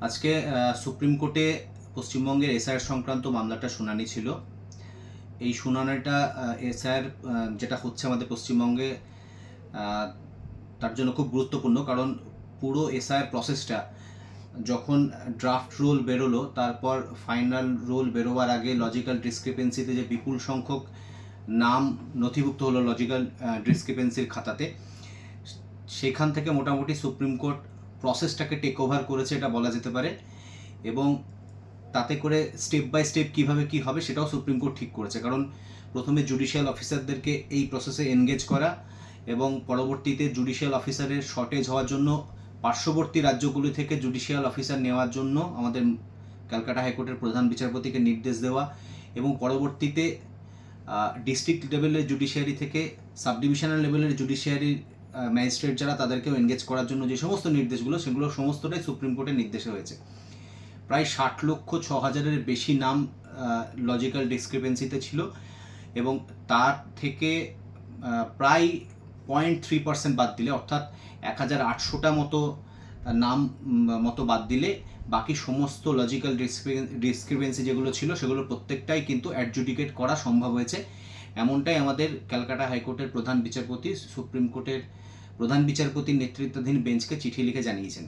আজকে সুপ্রিম কোর্টে পশ্চিমবঙ্গের এসআইআর সংক্রান্ত মামলাটা শুনানি ছিল। এই শুনানিটা এসআইআর যেটা হচ্ছে আমাদের পশ্চিমবঙ্গে তার জন্য খুব গুরুত্বপূর্ণ, কারণ পুরো এসআইআর প্রসেসটা যখন ড্রাফট রোল বেরোলো, তারপর ফাইনাল রোল বেরোবার আগে লজিক্যাল ডিসক্রিপেন্সিতে যে বিপুল সংখ্যক নাম নথিভুক্ত হলো লজিক্যাল ডিসক্রিপেন্সির খাতাতে, সেখান থেকে মোটামুটি সুপ্রিম কোর্ট প্রসেসটাকে টেক ওভার করেছে এটা বলা যেতে পারে। এবং তাতে করে স্টেপ বাই স্টেপ কীভাবে কী হবে সেটাও সুপ্রিম কোর্ট ঠিক করেছে। কারণ প্রথমে জুডিশিয়াল অফিসারদেরকে এই প্রসেসে এনগেজ করা এবং পরবর্তীতে জুডিশিয়াল অফিসারের শর্টেজ হওয়ার জন্য পার্শ্ববর্তী রাজ্যগুলি থেকে জুডিশিয়াল অফিসার নেওয়ার জন্য আমাদের ক্যালকাটা হাইকোর্টের প্রধান বিচারপতিকে নির্দেশ দেওয়া, এবং পরবর্তীতে ডিস্ট্রিক্ট লেভেলের জুডিশিয়ারি থেকে সাব ডিভিশনাল লেভেলের জুডিশিয়ারি ম্যাজিস্ট্রেট যারা, তাদেরকেও এনগেজ করার জন্য যে সমস্ত নির্দেশগুলো, সেগুলো সমস্তটাই সুপ্রিম কোর্টের নির্দেশে হয়েছে। প্রায় 60,06,000-এর বেশি নাম লজিক্যাল ডিসক্রিপেন্সিতে ছিল, এবং তার থেকে প্রায় 0.3% বাদ দিলে, অর্থাৎ 1,800টা মতো নাম মতো বাদ দিলে বাকি সমস্ত লজিক্যাল ডিসক্রিপেন্সি যেগুলো ছিল সেগুলো প্রত্যেকটাই কিন্তু অ্যাডজুডিকেট করা সম্ভব হয়েছে। এমনটাই আমাদের ক্যালকাটা হাইকোর্টের প্রধান বিচারপতি সুপ্রিম কোর্টের প্রধান বিচারপতির নেতৃত্বাধীন বেঞ্চকে চিঠি লিখে জানিয়েছেন।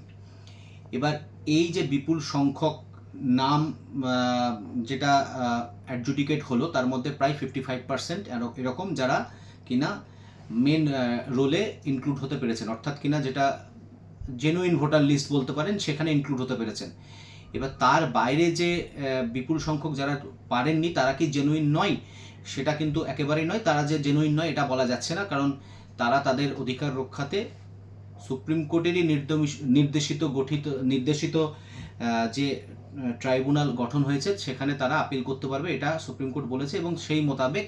এবার এই যে বিপুল সংখ্যক নাম যেটা অ্যাডজুডিকেট হলো, তার মধ্যে প্রায় 55% এরকম যারা কিনা মেন রোলে ইনক্লুড হতে পেরেছেন, অর্থাৎ কিনা যেটা জেনুইন ভোটার লিস্ট বলতে পারেন, সেখানে ইনক্লুড হতে পেরেছেন। এবার তার বাইরে যে বিপুল সংখ্যক যারা পারেননি, তারা কি জেনুইন নয়? সেটা কিন্তু একেবারেই নয়। তারা যে জেনুইন নয় এটা বলা যাচ্ছে না, কারণ তারা তাদের অধিকার রক্ষাতে সুপ্রিম কোর্টেরই নির্দেশিত যে ট্রাইব্যুনাল গঠন হয়েছে সেখানে তারা আপিল করতে পারবে, এটা সুপ্রিম কোর্ট বলেছে। এবং সেই মোতাবেক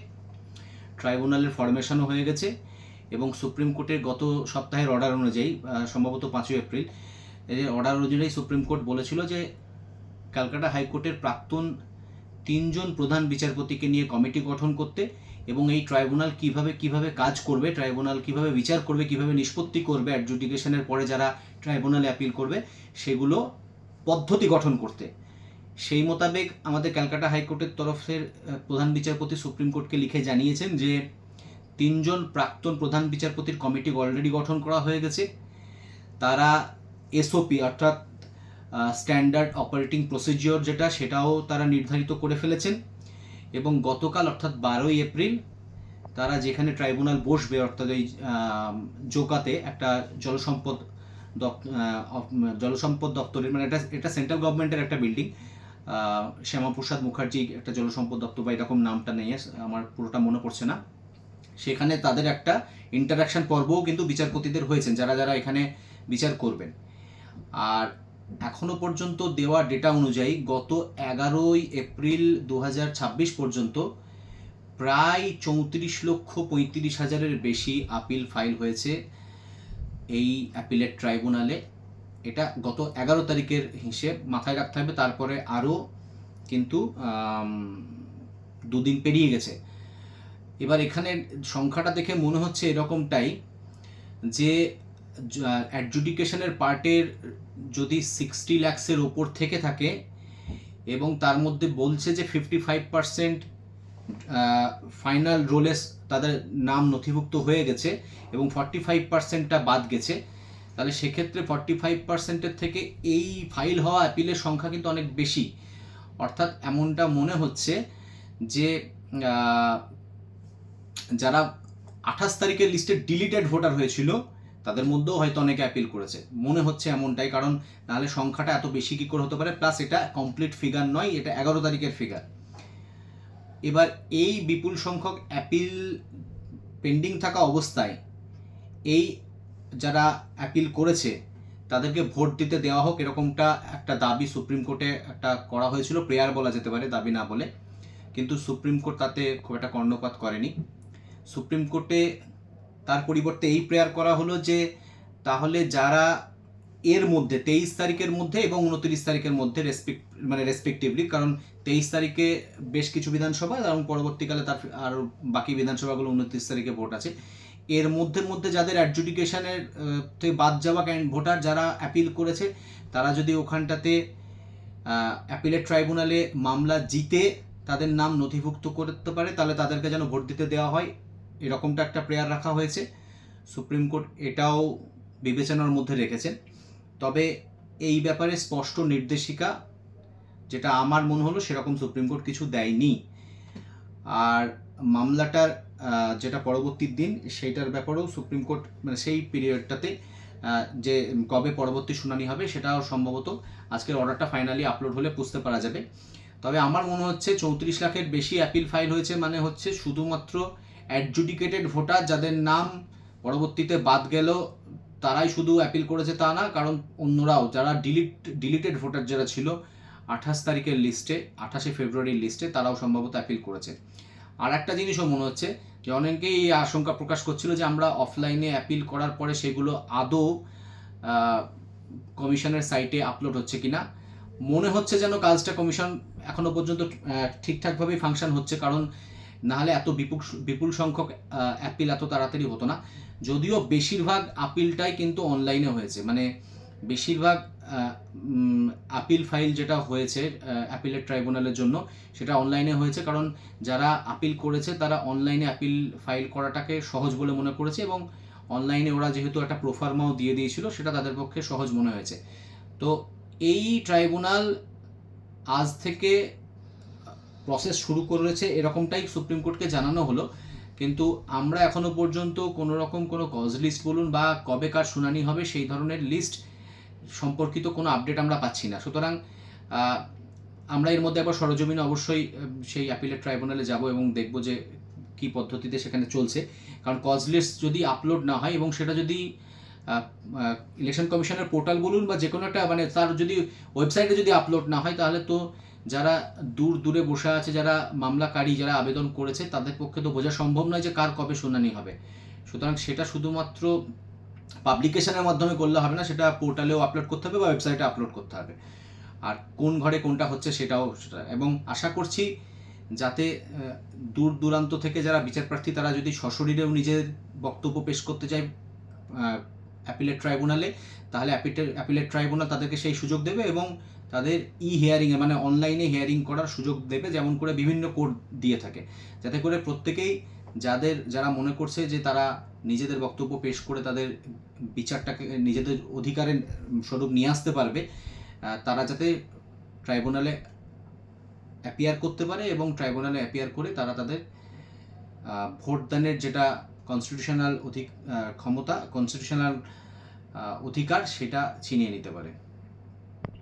ট্রাইব্যুনালের ফরমেশনও হয়ে গেছে, এবং সুপ্রিম কোর্টের গত সপ্তাহের অর্ডার অনুযায়ী, সম্ভবত 5ই এপ্রিল, এই অর্ডার অনুযায়ী সুপ্রিম কোর্ট বলেছিল যে ক্যালকাটা হাইকোর্টের প্রাক্তন 3 জন প্রধান বিচারপতিকে নিয়ে কমিটি গঠন করতে, এবং এই ট্রাইব্যুনাল কিভাবে কাজ করবে, ট্রাইব্যুনাল কিভাবে বিচার করবে, কিভাবে নিষ্পত্তি করবে অ্যাডজুডিকেশনের পরে যারা ট্রাইব্যুনালে অ্যাপিল করবে, সেগুলো পদ্ধতি গঠন করতে। সেই মোতাবেক আমাদের ক্যালকাটা হাইকোর্টের তরফের প্রধান বিচারপতি সুপ্রিম কোর্টকে লিখে জানিয়েছেন যে 3 জন প্রাক্তন প্রধান বিচারপতির কমিটি অলরেডি গঠন করা হয়ে গেছে। তারা এসওপি অর্থাৎ স্ট্যান্ডার্ড অপারেটিং প্রসিজিওর যেটা, সেটাও তারা নির্ধারিত করে ফেলেছেন। এবং গতকাল অর্থাৎ 12ই এপ্রিল তারা যেখানে ট্রাইব্যুনাল বসবে, অর্থাৎ এই জোকাতে একটা জলসম্পদ দপ্তরের, মানে এটা সেন্ট্রাল গভর্নমেন্টের একটা বিল্ডিং, শ্যামাপ্রসাদ মুখার্জি একটা জলসম্পদ দপ্তর বা এরকম নামটা নেই, আমার পুরোটা মনে পড়ছে না। সেখানে তাদের একটা ইন্টারাকশন পর্বও কিন্তু বিচারপতিদের হয়েছেন, যারা যারা এখানে বিচার করবেন। আর এখনো পর্যন্ত দেওয়া ডেটা অনুযায়ী গত 11ই এপ্রিল 2026 পর্যন্ত প্রায় 34,35,000-এর বেশি আপিল ফাইল হয়েছে এই অ্যাপিলেট ট্রাইব্যুনালে। এটা গত 11 তারিখের হিসেব মাথায় রাখতে হবে, তারপরে আরও কিন্তু 2 দিন পেরিয়ে গেছে। এবার এখানে সংখ্যাটা দেখে মনে হচ্ছে এরকমটাই যে অ্যাডজুডিকেশনের পার্টের যদি 60 লাখসের ওপর থেকে থাকে, এবং তার মধ্যে বলছে যে 55% ফাইনাল রোলে তাদের নাম নথিভুক্ত হয়ে গেছে এবং 45%টা বাদ গেছে, তাহলে সেক্ষেত্রে 45%-এর থেকে এই ফাইল হওয়া অ্যাপিলের সংখ্যা কিন্তু অনেক বেশি। অর্থাৎ এমনটা মনে হচ্ছে যে যারা 28 তারিখের লিস্টে ডিলিটেড ভোটার হয়েছিল, তাদের মধ্যেও হয়তো অনেকে অ্যাপিল করেছে, মনে হচ্ছে এমনটাই। কারণ নাহলে সংখ্যাটা এত বেশি কী করে হতে পারে? প্লাস এটা কমপ্লিট ফিগার নয়, এটা 11 তারিখের ফিগার। এবার এই বিপুল সংখ্যক অ্যাপিল পেন্ডিং থাকা অবস্থায় এই যারা অ্যাপিল করেছে তাদেরকে ভোট দিতে দেওয়া হোক, এরকমটা একটা দাবি সুপ্রিম কোর্টে একটা করা হয়েছিল, প্রেয়ার বলা যেতে পারে, দাবি না বলে। কিন্তু সুপ্রিম কোর্ট তাতে খুব একটা কর্ণপাত করেনি। সুপ্রিম কোর্টে তার পরিবর্তে এই প্রেয়ার করা হলো যে তাহলে যারা এর মধ্যে 23 তারিখের মধ্যে এবং 29 তারিখের মধ্যে রেসপেক্টিভলি, কারণ 23 তারিখে বেশ কিছু বিধানসভা এবং পরবর্তীকালে তার আর বাকি বিধানসভাগুলো 29 তারিখে ভোট আছে, এর মধ্যে যাদের অ্যাডজুডিকেশনের থেকে বাদ যাওয়া ভোটার যারা অ্যাপিল করেছে, তারা যদি ওখানটাতে অ্যাপিলেট ট্রাইব্যুনালে মামলা জিতে তাদের নাম নথিভুক্ত করতে পারে, তাহলে তাদেরকে যেন ভোট দিতে দেওয়া হয়, এরকমটা একটা প্রেয়ার রাখা হয়েছে। সুপ্রিম কোর্ট এটাও বিবেচনার মধ্যে রেখেছেন। তবে এই ব্যাপারে স্পষ্ট নির্দেশিকা যেটা আমার মনে হলো সেরকম সুপ্রিম কোর্ট কিছু দেয়নি। আর মামলাটার যেটা পরবর্তী দিন সেইটার ব্যাপারেও সুপ্রিম কোর্ট মানে সেই পিরিয়ডটাতে যে কবে পরবর্তী শুনানি হবে সেটাও সম্ভবত আজকের অর্ডারটা ফাইনালি আপলোড হলে বুঝতে পারা যাবে। তবে আমার মনে হচ্ছে 34 লাখের বেশি অ্যাপিল ফাইল হয়েছে, মানে হচ্ছে শুধুমাত্র অ্যাডজুডিকেটেড ভোটার যাদের নাম পরবর্তীতে বাদ গেল তারাই শুধু অ্যাপিল করেছে তা না, কারণ অন্যরাও যারা ডিলিটেড ভোটার যারা ছিল 28 তারিখের লিস্টে, 28শে ফেব্রুয়ারির লিস্টে, তারাও সম্ভবত অ্যাপিল করেছে। আর একটা জিনিসও মনে হচ্ছে যে অনেকেই এই আশঙ্কা প্রকাশ করছিল যে আমরা অফলাইনে অ্যাপিল করার পরে সেগুলো আদৌ কমিশনের সাইটে আপলোড হচ্ছে কিনা। মনে হচ্ছে যেন কাজটা কমিশন এখনো পর্যন্ত ঠিকঠাকভাবেই ফাংশন হচ্ছে, কারণ নাহলে এত বিপুল সংখ্যক অ্যাপিল এত তাড়াতাড়ি হতো না। যদিও বেশিরভাগ আপিলটাই কিন্তু অনলাইনে হয়েছে, মানে বেশিরভাগ আপিল ফাইল যেটা হয়েছে অ্যাপিলেট ট্রাইব্যুনালের জন্য সেটা অনলাইনে হয়েছে, কারণ যারা আপিল করেছে তারা অনলাইনে আপিল ফাইল করাটাকে সহজ বলে মনে করেছে, এবং অনলাইনে ওরা যেহেতু একটা প্রোফার্মাও দিয়ে দিয়েছিল সেটা তাদের পক্ষে সহজ মনে হয়েছে। তো এই ট্রাইব্যুনাল আজ থেকে প্রসেস শুরু করেছে এরকমটাই সুপ্রিম কোর্টকে জানানো হলো, কিন্তু আমরা এখনো পর্যন্ত কোনো রকম কোনো কজ লিস্ট বলুন বা কবে কার শুনানি হবে সেই ধরনের লিস্ট সম্পর্কিত কোনো আপডেট আমরা পাচ্ছি না। সুতরাং আমরা এর মধ্যে একবার সরজমিনে অবশ্যই সেই অ্যাপিলেট ট্রাইব্যুনালে যাব এবং দেখব যে কী পদ্ধতিতে সেখানে চলছে, কারণ কজ লিস্ট যদি আপলোড না হয় এবং সেটা যদি ইলেকশন কমিশনের পোর্টাল বলুন বা যে কোনো একটা মানে তার যদি ওয়েবসাইটে যদি আপলোড না হয়, তাহলে তো যারা দূরে বসে আছে, যারা মামলাকারী, যারা আবেদন করেছে, তাদের পক্ষে তো বোঝা সম্ভব নয় যে কার কবে শুনানি হবে। সুতরাং সেটা শুধুমাত্র পাবলিকেশনের মাধ্যমে করলে হবে না, সেটা পোর্টালেও আপলোড করতে হবে বা ওয়েবসাইটে আপলোড করতে হবে। আর কোন ঘরে কোনটা হচ্ছে সেটাও সেটা, এবং আশা করছি যাতে দূর দূরান্ত থেকে যারা বিচারপ্রার্থী তারা যদি সশরীরেও নিজের বক্তব্য পেশ করতে চায় অ্যাপিলেট ট্রাইব্যুনালে, তাহলে অ্যাপিলেট ট্রাইব্যুনাল তাদেরকে সেই সুযোগ দেবে এবং তাদের হিয়ারিংয়ে মানে অনলাইনে হিয়ারিং করার সুযোগ দেবে, যেমন করে বিভিন্ন কোর্ট দিয়ে থাকে, যাতে করে প্রত্যেকেই যারা মনে করছে যে তারা নিজেদের বক্তব্য পেশ করে তাদের বিচারটাকে নিজেদের অধিকারের স্বরূপ নিয়ে আসতে পারবে, তারা যাতে ট্রাইব্যুনালে অ্যাপিয়ার করতে পারে এবং ট্রাইব্যুনালে অ্যাপিয়ার করে তারা তাদের ভোটদানের যেটা কনস্টিটিউশনাল ক্ষমতা, কনস্টিটিউশনাল অধিকার, সেটা ছিনিয়ে নিতে পারে।